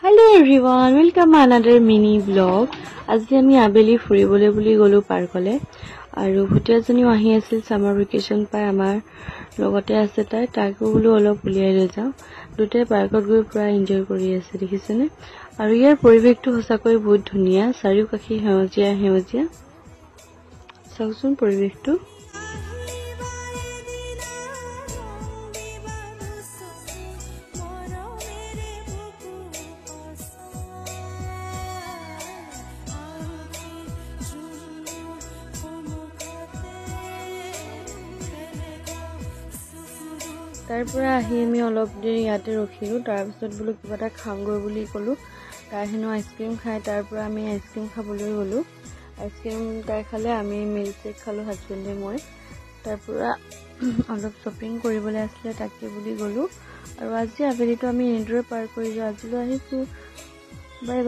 Hello everyone, welcome to another mini vlog. আজি আমি আবেলি ফুৰিবলৈ বুলি গলো পাৰ্কলে আৰু ভুটিয়াজনী আহি আছিল সামাৰ ভেকেশন পাই আমাৰ লগতে আছে তাইকো বুলো অলপ উলিয়াই লৈ যাও দুটাই পাৰ্কত গৈ পুৰা এনজয় কৰি আছে দেখিছেনে আৰু ইয়াৰ পৰিৱেশটো সঁচাকৈ বহুত ধুনিয়া চাৰিওকাষে হেউজিয়া চাওচোন পৰিৱেশটো তাৰপৰা আহি আমি অলপ দেৰি ইয়াতে ৰখিলো তাৰ পিছত বুলো কিবা এটা খামগৈ বুলি কলো তাই হেনো আইসক্ৰীম খাই তাৰপৰা আমি আইসক্ৰীম খাবলৈ গলো আইসক্ৰীম তাই খালে আমি মিল্কশেক খালো হাজবেণ্ডে মই তাৰপৰা অলপ শপিং কৰিবলৈ আছিল তাকে বুলি গলো আৰু আজি আবেলিটো আমি এনেদৰে পাৰ কৰি যাও আজিলৈ আহিছো বাই